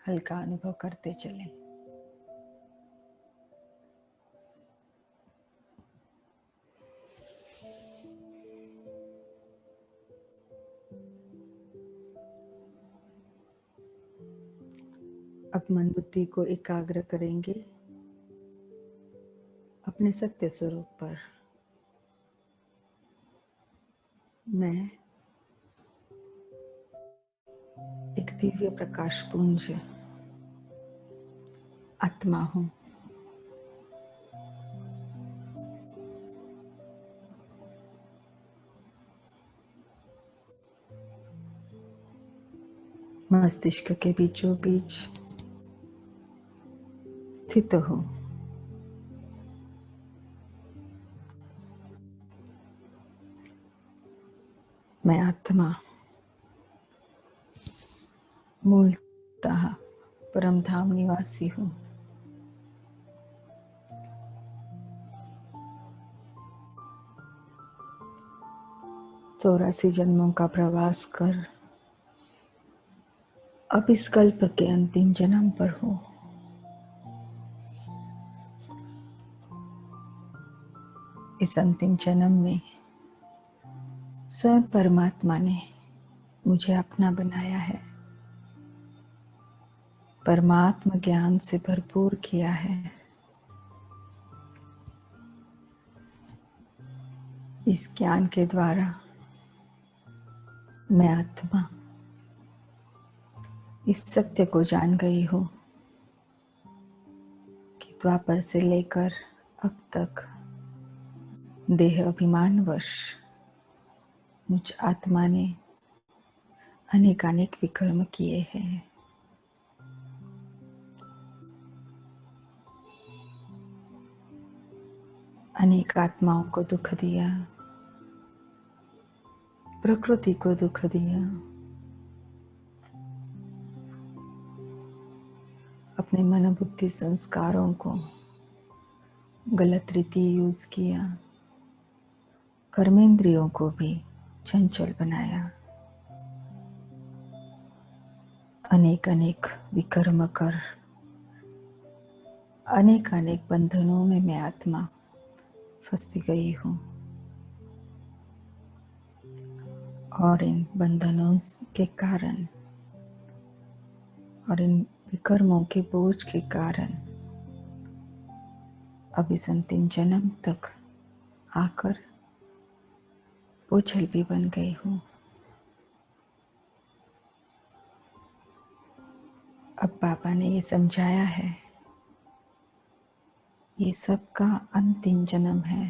हल्का अनुभव करते चलें। अब मन बुद्धि को एकाग्र करेंगे अपने सत्य स्वरूप पर। मैं एक दिव्य प्रकाश पुंज आत्मा हूं। मस्तिष्क के बीचों बीच स्थित हूं। मैं आत्मा मूलतः परम धाम निवासी हूं। चौरासी जन्मों का प्रवास कर अब इस कल्प के अंतिम जन्म पर हूं। इस अंतिम जन्म में स्वयं परमात्मा ने मुझे अपना बनाया है, परमात्मा ज्ञान से भरपूर किया है। इस ज्ञान के द्वारा मैं आत्मा इस सत्य को जान गई हूं कि द्वापर से लेकर अब तक देह अभिमानवश मुझ आत्मा ने अनेकानेक विकर्म किए हैं। अनेक आत्माओं को दुख दिया, प्रकृति को दुख दिया, अपने मन बुद्धि संस्कारों को गलत रीति यूज किया, कर्मेंद्रियों को भी चंचल बनाया। अनेक अनेक विकर्म कर अनेक अनेक बंधनों में मैं आत्मा फंसती गई हूँ और इन बंधनों के कारण और इन विकर्मों के बोझ के कारण अब इस अंतिम जन्म तक आकर बोझल भी बन गई हूँ। अब बाबा ने ये समझाया है, ये सबका अंतिम जन्म है।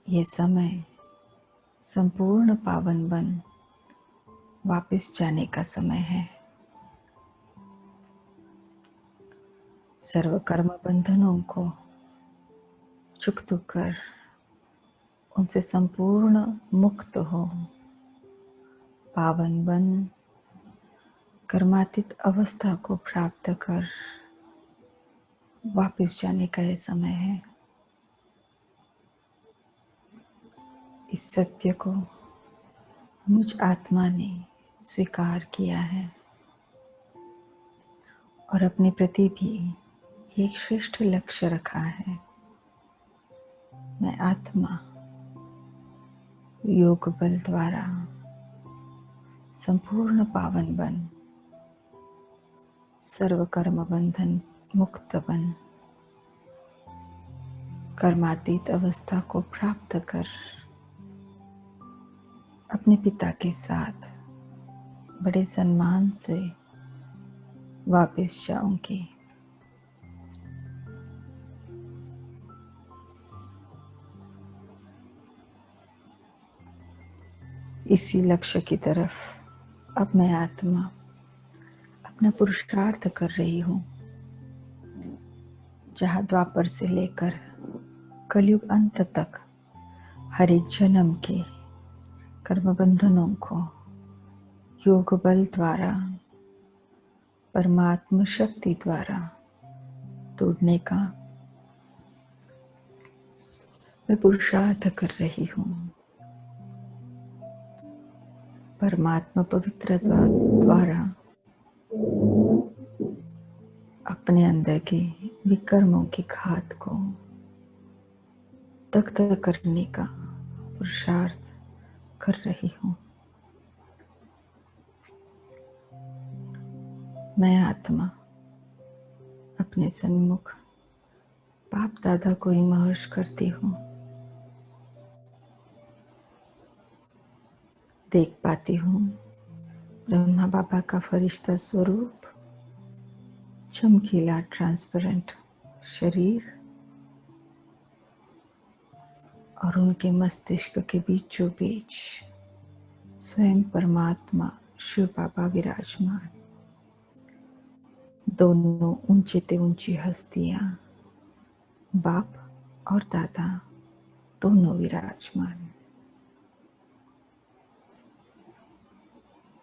ये समय संपूर्ण पावन बन वापस जाने का समय है। सर्व कर्म बंधनों को चुक्त कर उनसे संपूर्ण मुक्त हो, पावन बन कर्मातीत अवस्था को प्राप्त कर वापस जाने का यह समय है। इस सत्य को मुझ आत्मा ने स्वीकार किया है और अपने प्रति भी एक श्रेष्ठ लक्ष्य रखा है। मैं आत्मा योग बल द्वारा संपूर्ण पावन बन सर्व कर्म बंधन मुक्त बन कर्मातीत अवस्था को प्राप्त कर अपने पिता के साथ बड़े सम्मान से वापस जाऊंगी। इसी लक्ष्य की तरफ अब मैं आत्मा अपना पुरुषार्थ कर रही हूँ, जहाँ द्वापर से लेकर कलयुग अंत तक हर एक जन्म के कर्म बंधनों को योग बल द्वारा परमात्मा शक्ति द्वारा तोड़ने का मैं पुरुषार्थ कर रही हूँ। परमात्मा पवित्र द्वारा अपने अंदर के विकर्मों की घात को दग्ध करने का पुरुषार्थ कर रही हूँ। मैं आत्मा अपने सन्मुख बाप दादा को इमर्ज करती हूँ। देख पाती हूँ ब्रह्मा बाबा का फरिश्ता स्वरूप, चमकीला ट्रांसपेरेंट शरीर और उनके मस्तिष्क के बीचों बीच स्वयं परमात्मा शिव बाबा विराजमान। दोनों ऊंचे ते ऊंची हस्तियां, बाप और दादा दोनों विराजमान।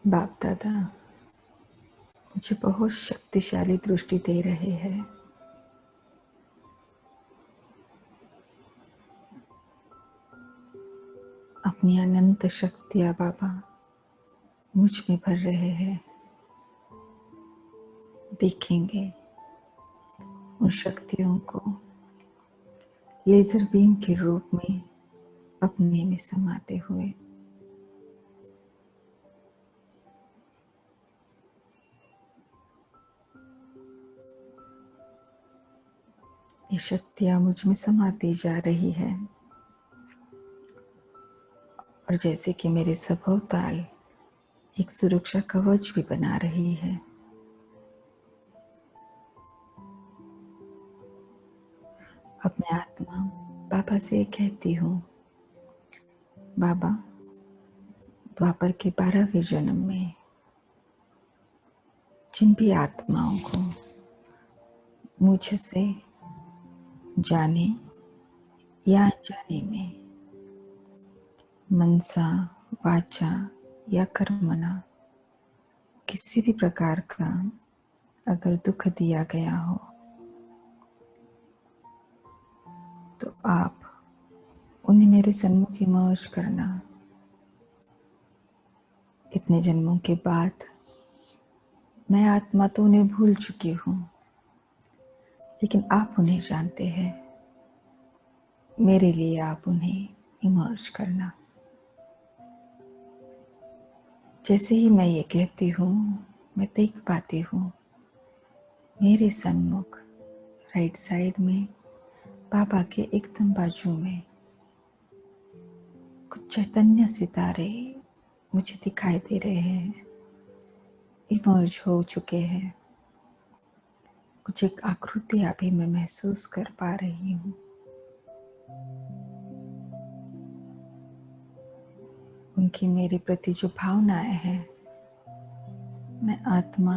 बाप दादा मुझे बहुत शक्तिशाली दृष्टि दे रहे हैं। अपनी अनंत शक्तियां बाबा मुझ में भर रहे हैं। देखेंगे उन शक्तियों को लेजर बीम के रूप में अपने में समाते हुए। ये शक्तियां मुझ में समाती जा रही है और जैसे कि मेरे सभोताल एक सुरक्षा कवच भी बना रही है। अब मैं आत्मा बाबा से कहती हूँ, बाबा द्वापर के 12वें जन्म में जिन भी आत्माओं को मुझसे जाने या अनजाने में मनसा वाचा या कर्मणा किसी भी प्रकार का अगर दुख दिया गया हो, तो आप उन्हें मेरे सन्मुख इमर्ज करना। इतने जन्मों के बाद मैं आत्मा तो उन्हें भूल चुकी हूँ, लेकिन आप उन्हें जानते हैं। मेरे लिए आप उन्हें इमर्ज करना। जैसे ही मैं ये कहती हूँ, मैं देख पाती हूँ मेरे सन्मुख राइट साइड में बाबा के एकदम बाजू में कुछ चैतन्य सितारे मुझे दिखाई दे रहे हैं, इमर्ज हो चुके हैं। कुछ एक आकृति अभी मैं महसूस कर पा रही हूँ। उनकी मेरे प्रति जो भावनाएं हैं, मैं आत्मा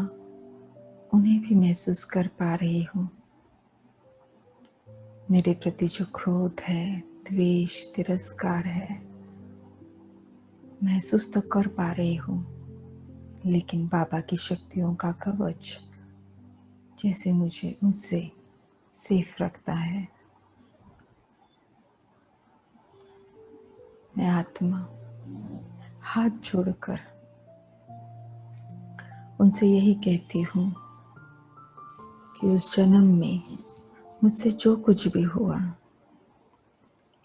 उन्हें भी महसूस कर पा रही हूँ। मेरे प्रति जो क्रोध है, द्वेष, तिरस्कार है, महसूस तो कर पा रही हूँ, लेकिन बाबा की शक्तियों का कवच जैसे मुझे उनसे सेफ रखता है। मैं आत्मा हाथ जोड़कर उनसे यही कहती हूँ कि उस जन्म में मुझसे जो कुछ भी हुआ,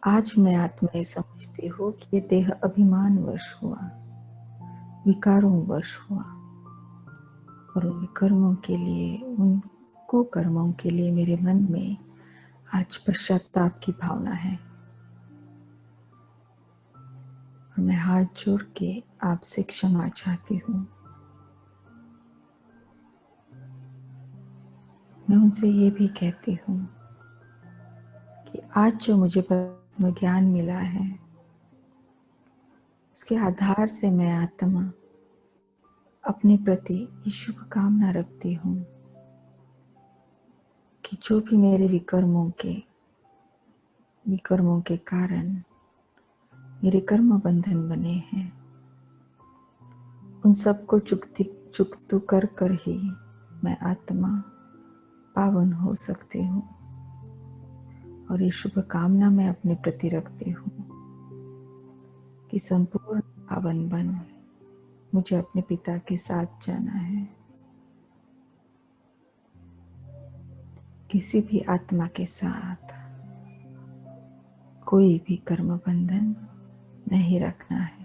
आज मैं आत्मा ये समझती हूँ कि ये देह अभिमान वश हुआ, विकारों वश हुआ, और उन कर्मों के लिए, उन कुकर्मों के लिए मेरे मन में आज पश्चाताप की भावना है। और मैं हाथ जोड़ के आपसे क्षमा चाहती हूँ। मैं उनसे ये भी कहती हूँ कि आज जो मुझे ब्रह्म ज्ञान मिला है, उसके आधार से मैं आत्मा अपने प्रति ये शुभकामना रखती हूँ कि जो भी मेरे विकर्मों के कारण मेरे कर्म बंधन बने हैं, उन सबको चुकतू कर कर ही मैं आत्मा पावन हो सकती हूँ। और ये शुभकामना मैं अपने प्रति रखती हूँ कि संपूर्ण पावन बन मुझे अपने पिता के साथ जाना है। किसी भी आत्मा के साथ कोई भी कर्म बंधन नहीं रखना है।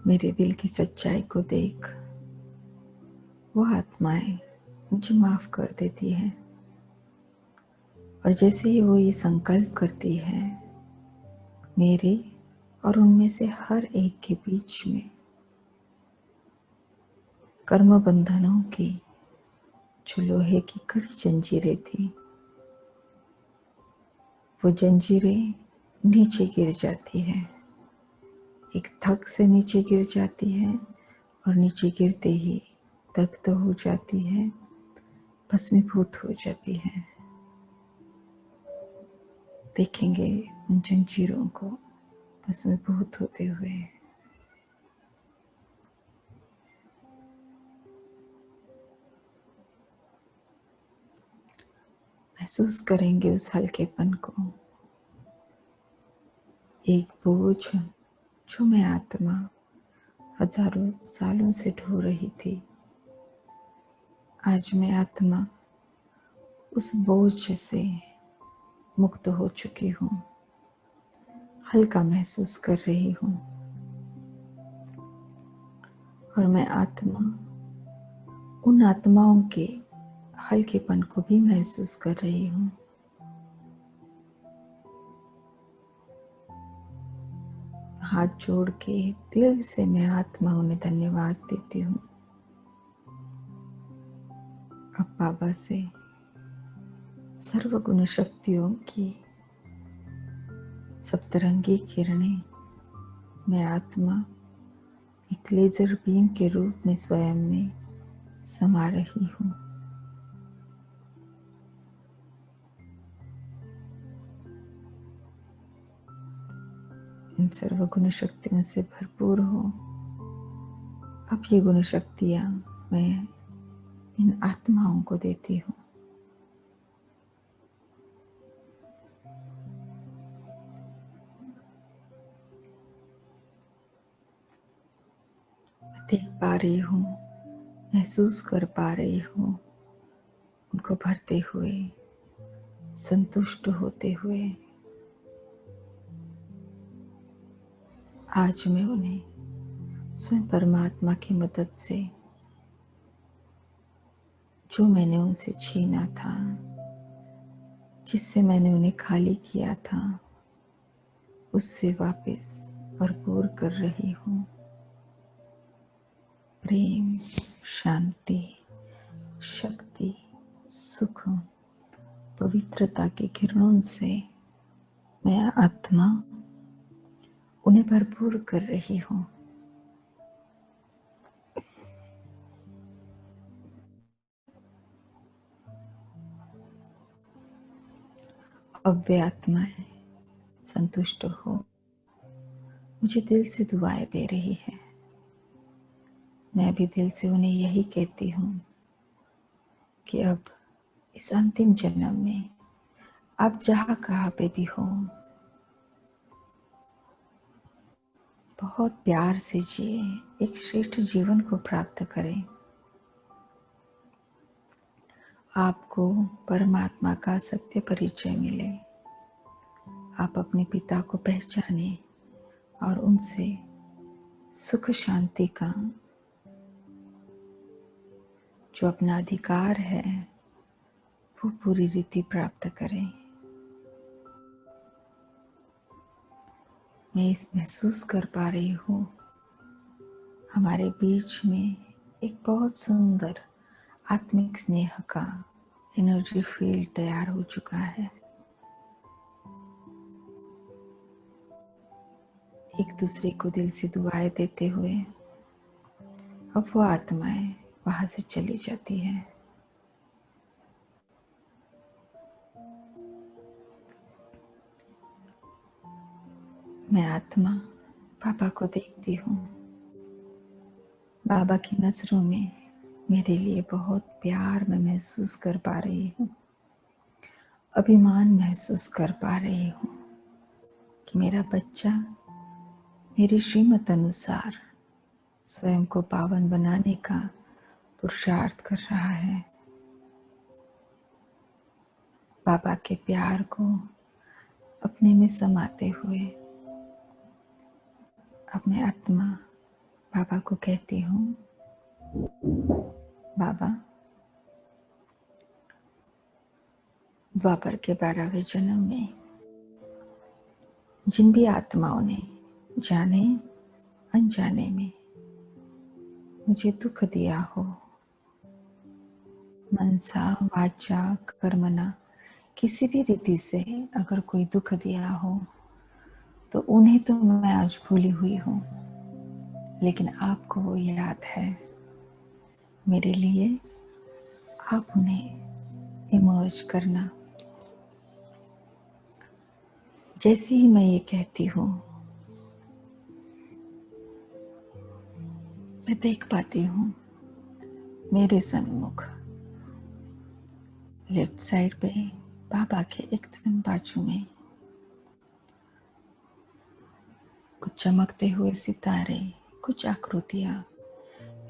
मेरे दिल की सच्चाई को देख वो आत्माएं मुझे माफ कर देती है, और जैसे ही वो ये संकल्प करती है, मेरे और उनमें से हर एक के बीच में कर्म बंधनों की जो लोहे की कड़ी जंजीरें थी, वो जंजीरें नीचे गिर जाती है। एक थक से नीचे गिर जाती है, और नीचे गिरते ही दग्ध हो जाती है, भस्मीभूत हो जाती है। देखेंगे उन जंजीरों को भस्मीभूत होते हुए। महसूस करेंगे उस हल्केपन को। एक बोझ जो मैं आत्मा हजारों सालों से ढो रही थी, आज मैं आत्मा उस बोझ से मुक्त हो चुकी हूँ, हल्का महसूस कर रही हूँ। और मैं आत्मा उन आत्माओं के हल्केपन को भी महसूस कर रही हूँ। हाथ जोड़ के दिल से मैं आत्मा उन्हें धन्यवाद देती हूँ। अब बाबा से सर्वगुण शक्तियों की सप्तरंगी किरणें मैं आत्मा एक लेजर बीम के रूप में स्वयं में समा रही हूँ। इन सर्व गुण शक्तियों से भरपूर हो। अब ये गुण शक्तियाँ मैं इन आत्माओं को देती हूँ। देख पा रही हूँ, महसूस कर पा रही हूँ उनको भरते हुए, संतुष्ट होते हुए। आज मैं उन्हें स्वयं परमात्मा की मदद से जो मैंने उनसे छीना था, जिससे मैंने उन्हें खाली किया था, उससे वापस भरपूर कर रही हूँ। प्रेम, शांति, शक्ति, सुख, पवित्रता के किरणों से मैं आत्मा उन्हें भरपूर कर रही हूँ। अब वे आत्माएं संतुष्ट हो मुझे दिल से दुआएं दे रही है। मैं भी दिल से उन्हें यही कहती हूँ कि अब इस अंतिम जन्म में आप जहाँ कहाँ पे भी हो, बहुत प्यार से जिए, एक श्रेष्ठ जीवन को प्राप्त करें। आपको परमात्मा का सत्य परिचय मिले, आप अपने पिता को पहचाने और उनसे सुख शांति का जो अपना अधिकार है वो पूरी रीति प्राप्त करें। मैं इस महसूस कर पा रही हूँ हमारे बीच में एक बहुत सुंदर आत्मिक स्नेह का एनर्जी फील्ड तैयार हो चुका है। एक दूसरे को दिल से दुआएं देते हुए अब वो आत्माएं वहां से चली जाती हैं। मैं आत्मा बाबा को देखती हूँ। बाबा की नजरों में मेरे लिए बहुत प्यार मैं महसूस कर पा रही हूँ, अभिमान महसूस कर पा रही हूँ कि मेरा बच्चा मेरी श्रीमत अनुसार स्वयं को पावन बनाने का पुरुषार्थ कर रहा है। बाबा के प्यार को अपने में समाते हुए अपने आत्मा बाबा को कहती हूँ, बाबा, द्वापर के 12वें जन्म में जिन भी आत्माओं ने जाने अनजाने में मुझे दुख दिया हो, मनसा वाचा कर्मणा किसी भी रीति से अगर कोई दुख दिया हो तो उन्हें तो मैं आज भूली हुई हूँ, लेकिन आपको वो याद है। मेरे लिए आप उन्हें इमर्ज करना। जैसे ही मैं ये कहती हूँ, मैं देख पाती हूँ मेरे सन्मुख लेफ्ट साइड पे बाबा के एकदम बाजू में कुछ चमकते हुए सितारे, कुछ आकृतियां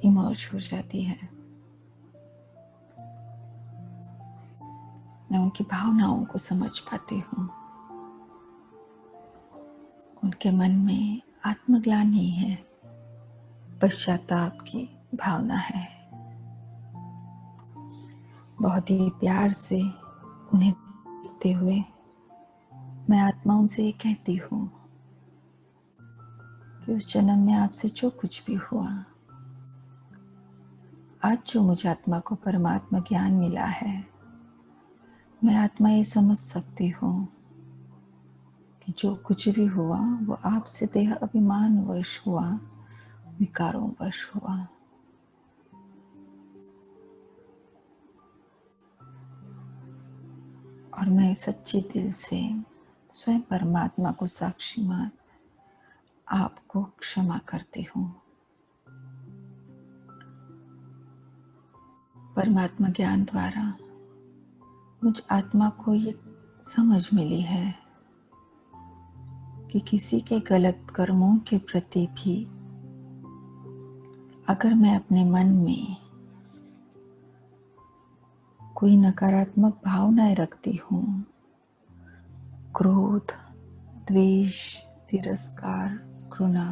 इमर्ज हो जाती है। मैं उनकी भावनाओं को समझ पाती हूँ। उनके मन में आत्मग्लानि है, पश्चाताप की भावना है। बहुत ही प्यार से उन्हें देखते हुए मैं आत्मा उनसे ये कहती हूँ कि उस जन्म में आपसे जो कुछ भी हुआ, आज जो मुझे आत्मा को परमात्मा ज्ञान मिला है, मैं आत्मा ये समझ सकती हूँ कि जो कुछ भी हुआ वो आपसे देह अभिमान वश हुआ, विकारों वश हुआ। और मैं सच्चे दिल से स्वयं परमात्मा को साक्षी मान आपको क्षमा करती हूँ। परमात्मा ज्ञान द्वारा मुझ आत्मा को ये समझ मिली है कि किसी के गलत कर्मों के प्रति भी अगर मैं अपने मन में कोई नकारात्मक भावनाएं रखती हूँ, क्रोध, द्वेष, तिरस्कार, घृणा,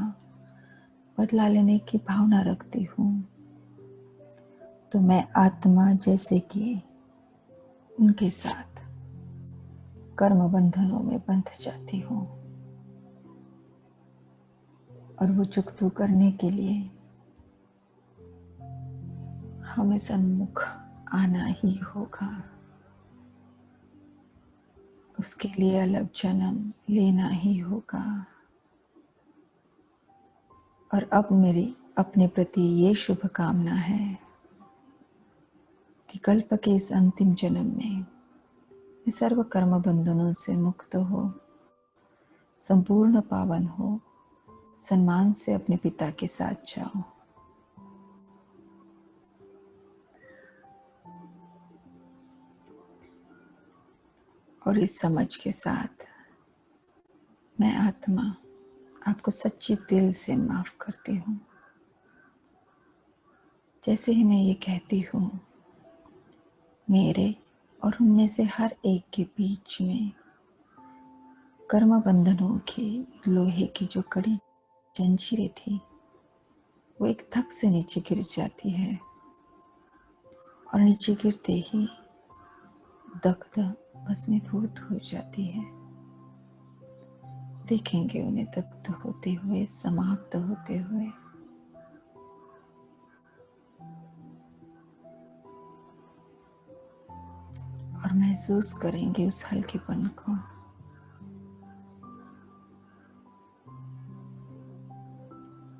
बदला लेने की भावना रखती हूँ, तो मैं आत्मा जैसे कि उनके साथ कर्म बंधनों में बंध जाती हूँ। और वो चुकतू करने के लिए हमें सन्मुख आना ही होगा। उसके लिए अलग जन्म लेना ही होगा। और अब मेरी अपने प्रति ये शुभकामना है कि कल्प के इस अंतिम जन्म में मैं सर्व कर्म बंधनों से मुक्त हो, संपूर्ण पावन हो, सम्मान से अपने पिता के साथ जाऊं। और इस समझ के साथ मैं आत्मा आपको सच्चे दिल से माफ करती हूँ। जैसे ही मैं ये कहती हूँ, मेरे और उनमें से हर एक के बीच में कर्म बंधनों की लोहे की जो कड़ी जंजीरें थी, वो एक धक से नीचे गिर जाती है। और नीचे गिरते ही दग्ध भस्मीभूत हो जाती है। देखेंगे उन्हें दग्ध होते हुए, समाप्त होते हुए। और महसूस करेंगे उस हल्केपन को।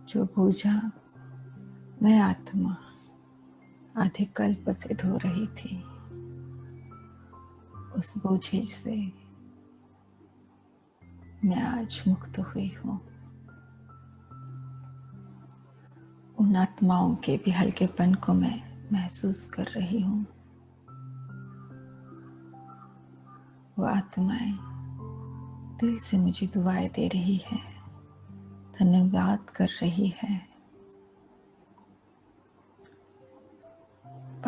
जो बोझा मैं आत्मा आधे कल्प से ढो रही थी, उस बोझे से मैं आज मुक्त हुई हूँ। उन आत्माओं के भी हल्केपन को मैं महसूस कर रही हूँ। वो आत्माएं दिल से मुझे दुआएं दे रही है, धन्यवाद कर रही है।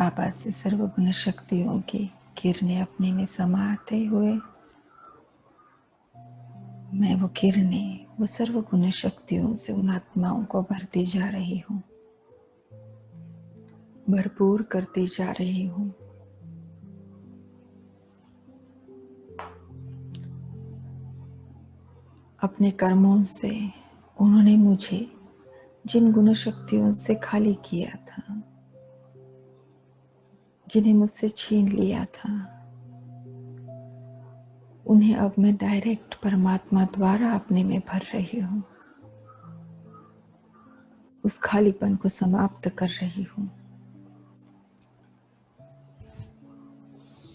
बाबा से सर्वगुण शक्तियों की किरणें अपने में समाते हुए मैं वो किरणें, वो सर्वगुण शक्तियों से उन आत्माओं को भरती जा रही हूँ, भरपूर करती जा रही हूँ। अपने कर्मों से उन्होंने मुझे जिन गुण शक्तियों से खाली किया था, जिन्हें मुझसे छीन लिया था, उन्हें अब मैं डायरेक्ट परमात्मा द्वारा अपने में भर रही हूँ। उस खालीपन को समाप्त कर रही हूँ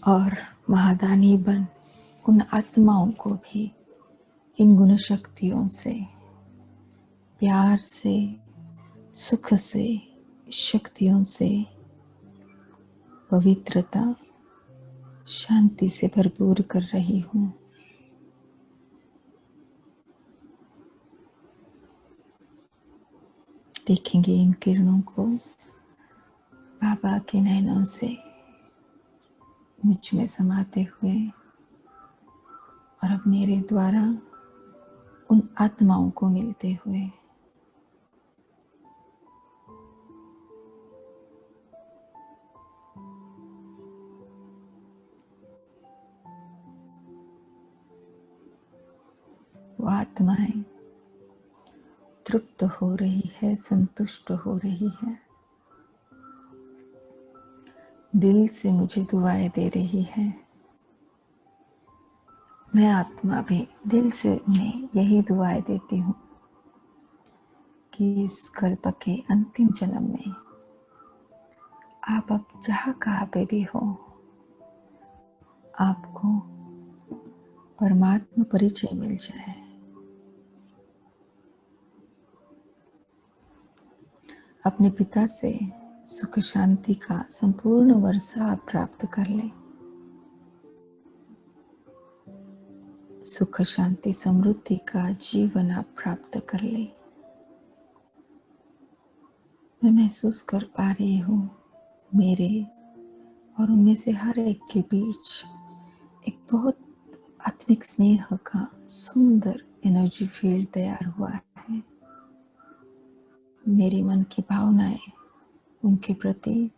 और महादानी बन उन आत्माओं को भी इन गुण शक्तियों से, प्यार से, सुख से, शक्तियों से, पवित्रता, शांति से भरपूर कर रही हूँ। देखेंगे इन किरणों को बाबा के नैनों से मुझ में समाते हुए और अब मेरे द्वारा उन आत्माओं को मिलते हुए। वो आत्माएं तृप्त हो रही है, संतुष्ट हो रही है, दिल से मुझे दुआएं दे रही है। मैं आत्मा भी दिल से उन्हें यही दुआएं देती हूँ कि इस कल्प के अंतिम जन्म में आप अब जहाँ कहाँ पे भी हो, आपको परमात्मा परिचय मिल जाए। अपने पिता से सुख शांति का संपूर्ण वर्षा आप प्राप्त कर ले। सुख शांति समृद्धि का जीवन आप प्राप्त कर ले। मैं महसूस कर पा रही हूँ मेरे और उनमें से हर एक के बीच एक बहुत आत्मिक स्नेह का सुंदर एनर्जी फील्ड तैयार हुआ है। मेरी मन की भावनाएं उनके प्रति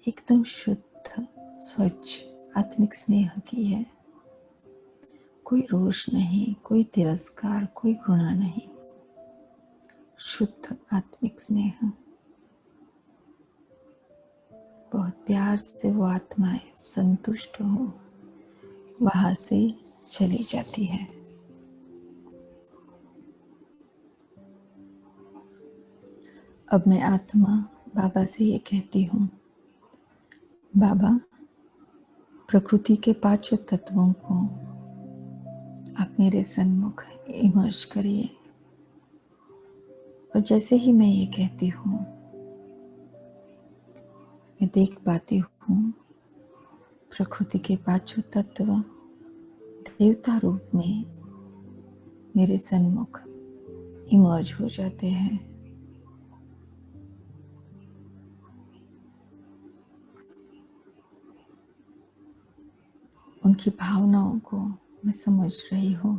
एकदम शुद्ध, स्वच्छ, आत्मिक स्नेह की है। कोई रोष नहीं, कोई तिरस्कार, कोई घृणा नहीं, शुद्ध आत्मिक स्नेह। बहुत प्यार से वो आत्माएं संतुष्ट हो वहां से चली जाती है। अब मैं आत्मा बाबा से ये कहती हूँ, बाबा प्रकृति के पांचों तत्वों को आप मेरे सन्मुख इमर्ज करिए। और जैसे ही मैं ये कहती हूँ, मैं देख पाती हूँ प्रकृति के पांचों तत्व देवता रूप में मेरे सन्मुख इमर्ज हो जाते हैं। उनकी भावनाओं को मैं समझ रही हूँ।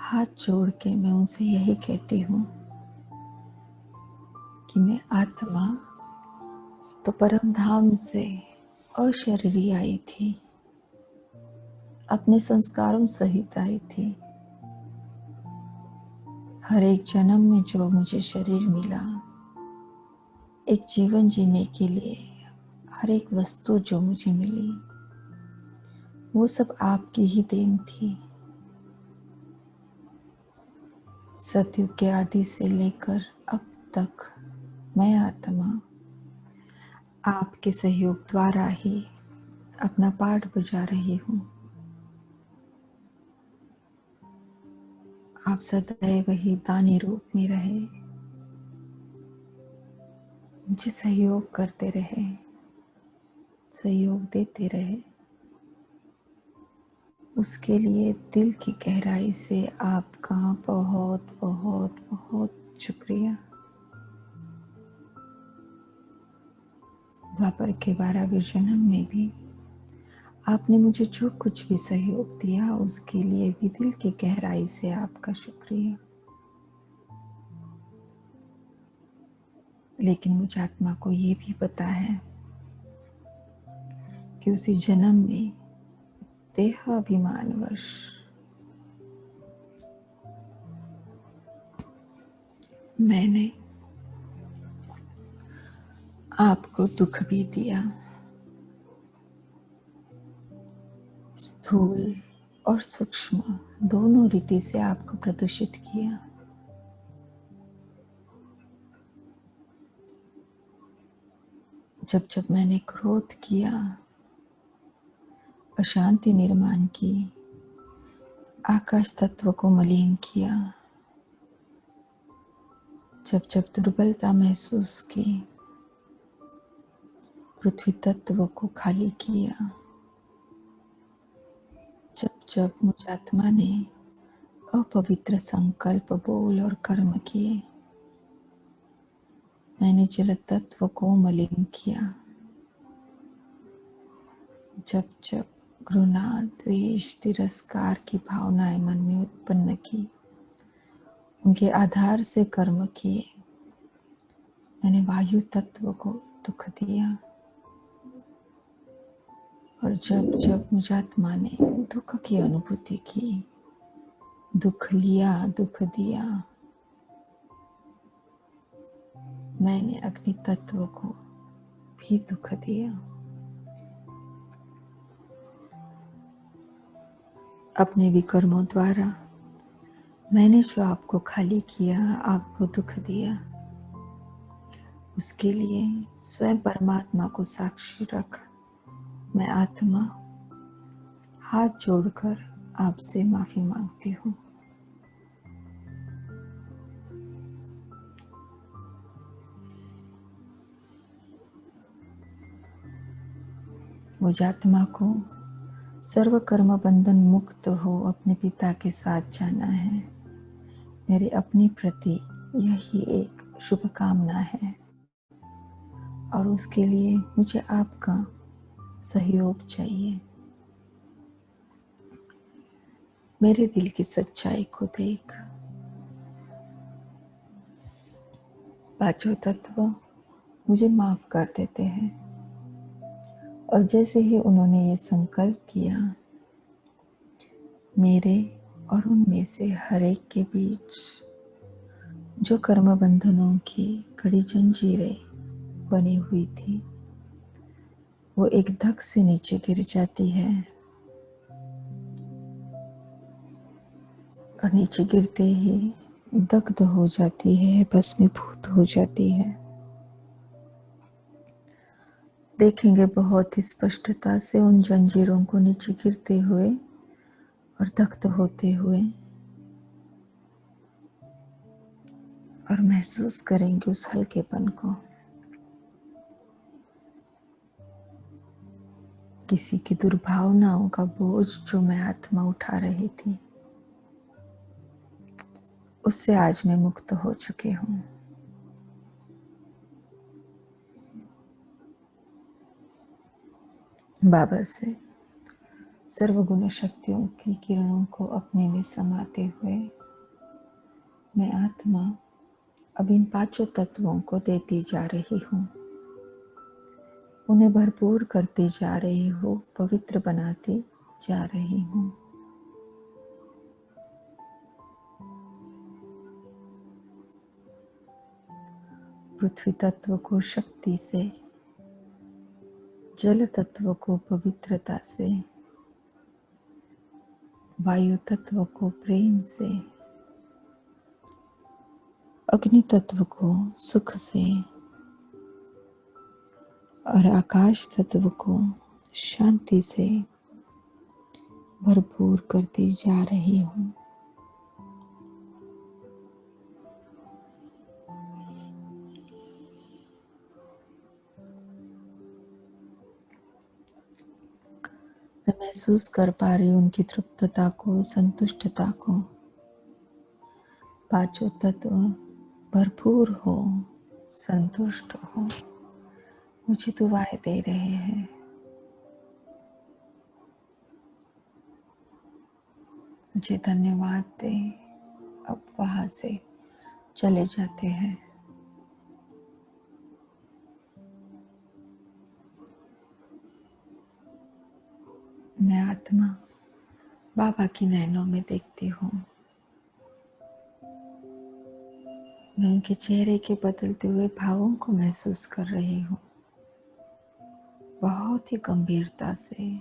हाथ जोड़ के मैं उनसे यही कहती हूँ कि मैं आत्मा तो परम धाम से अशरीरी आई थी, अपने संस्कारों सहित आई थी। हर एक जन्म में जो मुझे शरीर मिला, एक जीवन जीने के लिए हर एक वस्तु जो मुझे मिली, वो सब आपकी ही देन थी। सतयुग के आदि से लेकर अब तक मैं आत्मा आपके सहयोग द्वारा ही अपना पाठ बजा रही हूँ। आप सदैव ही दानी रूप में रहे, मुझे सहयोग करते रहे, सहयोग देते रहे। उसके लिए दिल की गहराई से आपका बहुत बहुत बहुत शुक्रिया। द्वापर के 12वें जन्म में भी आपने मुझे जो कुछ भी सहयोग दिया उसके लिए भी दिल की गहराई से आपका शुक्रिया। लेकिन मुझ आत्मा को ये भी पता है कि उसी जन्म में देह अभिमानवश मैंने आपको दुख भी दिया, स्थूल और सूक्ष्म दोनों रीति से आपको प्रदूषित किया। जब जब मैंने क्रोध किया, अशांति निर्माण की, आकाश तत्व को मलिन किया, जब जब दुर्बलता महसूस की, पृथ्वी तत्व को खाली किया, जब जब मुझ आत्मा ने अपवित्र संकल्प, बोल और कर्म किए, मैंने जल तत्व को मलिन किया। जब जब घृणा, द्वेष, तिरस्कार की भावनाएं मन में उत्पन्न की, उनके आधार से कर्म किए, मैंने वायु तत्व को दुख दिया। और जब जब मुझ आत्मा ने दुख की अनुभूति की, दुख लिया, दुख दिया, मैंने अग्नि तत्व को भी दुख दिया। अपने विकर्मों द्वारा मैंने जो आपको खाली किया, आपको दुख दिया, उसके लिए स्वयं परमात्मा को साक्षी रख मैं आत्मा हाथ जोड़कर आपसे माफी मांगती हूँ। मुझ आत्मा को सर्व कर्म बंधन मुक्त हो अपने पिता के साथ जाना है। मेरे अपने प्रति यही एक शुभकामना है और उसके लिए मुझे आपका सहयोग चाहिए। मेरे दिल की सच्चाई को देख। पांचों तत्व मुझे माफ कर देते हैं और जैसे ही उन्होंने ये संकल्प किया, मेरे और उनमें से हर एक के बीच जो कर्म बंधनों की कड़ी जंजीरें बनी हुई थी, वो एक धक से नीचे गिर जाती है और नीचे गिरते ही दग्ध हो जाती है, भस्मीभूत हो जाती है। देखेंगे बहुत ही स्पष्टता से उन जंजीरों को नीचे गिरते हुए और दग्ध होते हुए, और महसूस करेंगे उस हल्केपन को। किसी की दुर्भावनाओं का बोझ जो मैं आत्मा उठा रही थी, उससे आज मैं मुक्त हो चुकी हूँ। बाबा से सर्वगुण शक्तियों की किरणों को अपने में समाते हुए मैं आत्मा अब इन पांचों तत्वों को देती जा रही हूँ, उन्हें भरपूर करती जा रही हूँ, पवित्र बनाती जा रही हूँ। पृथ्वी तत्व को शक्ति से, जल तत्व को पवित्रता से, वायु तत्व को प्रेम से, अग्नि तत्व को सुख से और आकाश तत्व को शांति से भरपूर करती जा रही हूँ। मैं महसूस कर पा रही हूँ उनकी तृप्तता को, संतुष्टता को। पांचों तत्व भरपूर हो, संतुष्ट हो, मुझे दुआएं दे रहे हैं। मुझे धन्यवाद दे। अब वहां से चले जाते हैं। मैं आत्मा बाबा की नैनों में देखती हूँ। मैं उनके चेहरे के बदलते हुए भावों को महसूस कर रही हूँ। बहुत ही गंभीरता से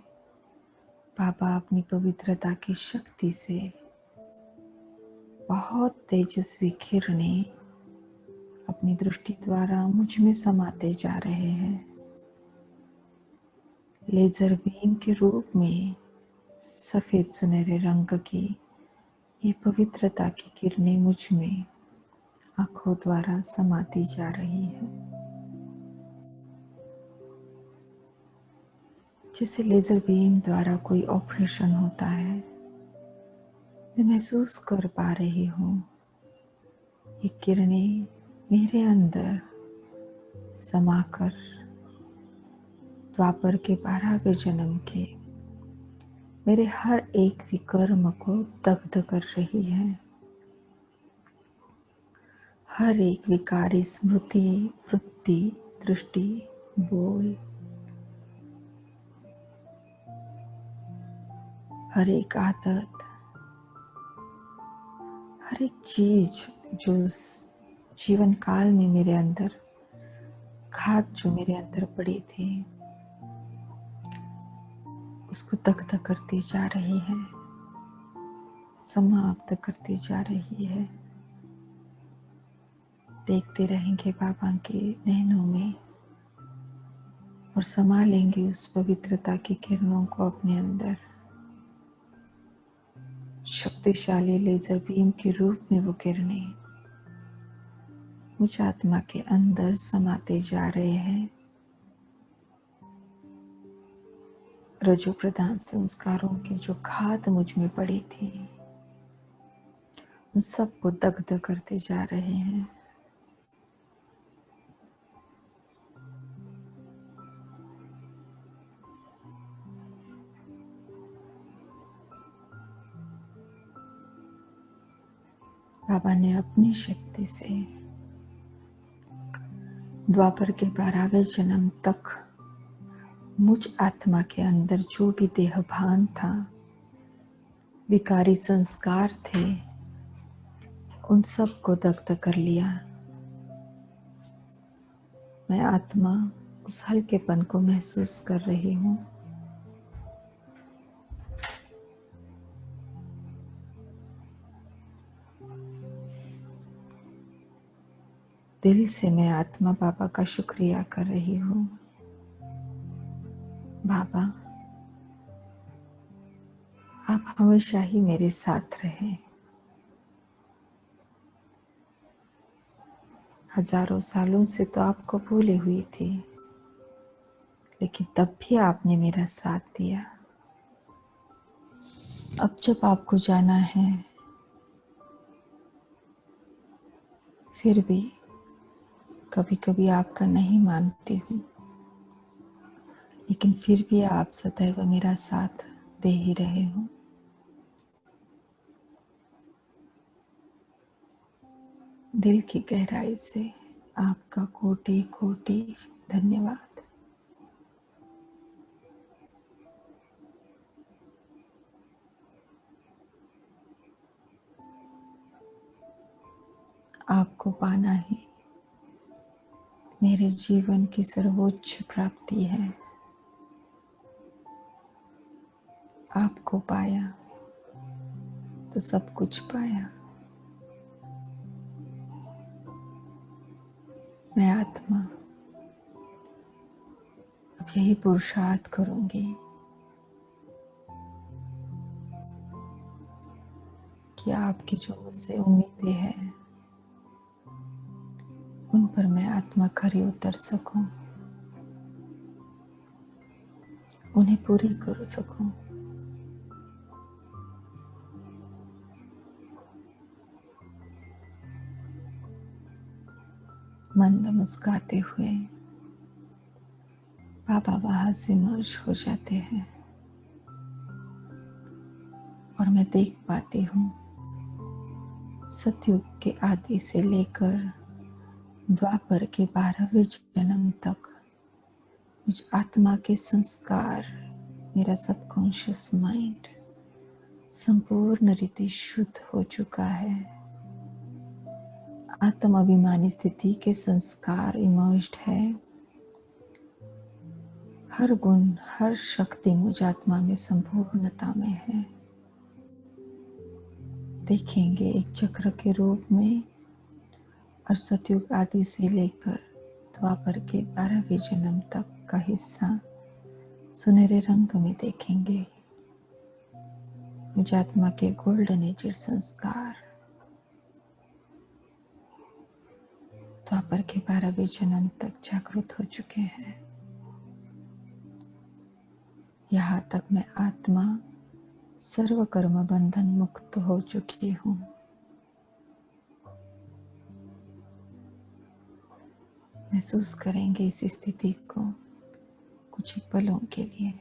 बाबा अपनी पवित्रता की शक्ति से बहुत तेजस्वी किरणें अपनी दृष्टि द्वारा मुझ में समाते जा रहे हैं। लेजर बीम के रूप में सफेद सुनहरे रंग की ये पवित्रता की किरणें मुझ में आंखों द्वारा समाती जा रही है। जैसे लेजर बीम द्वारा कोई ऑपरेशन होता है, मैं महसूस कर पा रही हूँ ये किरणें मेरे अंदर समाकर द्वापर के 12वें जन्म के मेरे हर एक विकर्म को दग्ध कर रही है। हर एक विकारी स्मृति, वृत्ति, दृष्टि, बोल, हर एक आदत, हर एक चीज जो जीवन काल में मेरे अंदर घात जो मेरे अंदर पड़ी थी, उसको दग्ध करती जा रही है, समाप्त करती जा रही है। देखते रहेंगे बाबा के नैनों में और समा लेंगे उस पवित्रता की किरणों को अपने अंदर। शक्तिशाली लेजर बीम के रूप में वो किरणें मुझ आत्मा के अंदर समाते जा रहे हैं। रजो प्रधान संस्कारों की जो घात मुझ में पड़ी थी, उन सबको दग्ध करते जा रहे हैं। बाबा ने अपनी शक्ति से द्वापर के 12वें जन्म तक मुझ आत्मा के अंदर जो भी देहभान था, विकारी संस्कार थे, उन सब को दग्ध कर लिया। मैं आत्मा उस हल्केपन को महसूस कर रही हूँ। दिल से मैं आत्मा बाबा का शुक्रिया कर रही हूँ। बाबा, आप हमेशा ही मेरे साथ रहे। हजारों सालों से तो आपको भूली हुई थी, लेकिन तब भी आपने मेरा साथ दिया। अब जब आपको जाना है, फिर भी कभी कभी आपका नहीं मानती हूँ, लेकिन फिर भी आप सदैव मेरा साथ दे ही रहे हो। दिल की गहराई से आपका कोटि कोटि धन्यवाद। आपको पाना ही मेरे जीवन की सर्वोच्च प्राप्ति है। आपको पाया तो सब कुछ पाया। मैं आत्मा अब यही पुरुषार्थ करूंगी कि आपकी जो मुझसे उम्मीदें हैं, उन पर मैं आत्मा खरी उतर सकूं, उन्हें पूरी कर सकूं। मंद मुस्काते हुए बाबा वहां से मर्ज हो जाते हैं और मैं देख पाती हूँ सतयुग के आदि से लेकर द्वापर के 12वें जन्म तक मुझ आत्मा के संस्कार, मेरा सबकॉन्शियस माइंड संपूर्ण रीति शुद्ध हो चुका है। आत्म अभिमानी स्थिति के संस्कार इमर्ज्ड है। हर गुण, हर शक्ति मुझ आत्मा में संपूर्णता में है। देखेंगे एक चक्र के रूप में और सतयुग आदि से लेकर द्वापर के 12वें जन्म तक का हिस्सा सुनहरे रंग में देखेंगे। मुझ आत्मा के गोल्डन एजर संस्कार द्वापर के 12वें जन्म तक जागृत हो चुके हैं। यहाँ तक मैं आत्मा सर्व कर्म बंधन मुक्त हो चुकी हूँ। महसूस करेंगे इस स्थिति को कुछ पलों के लिए।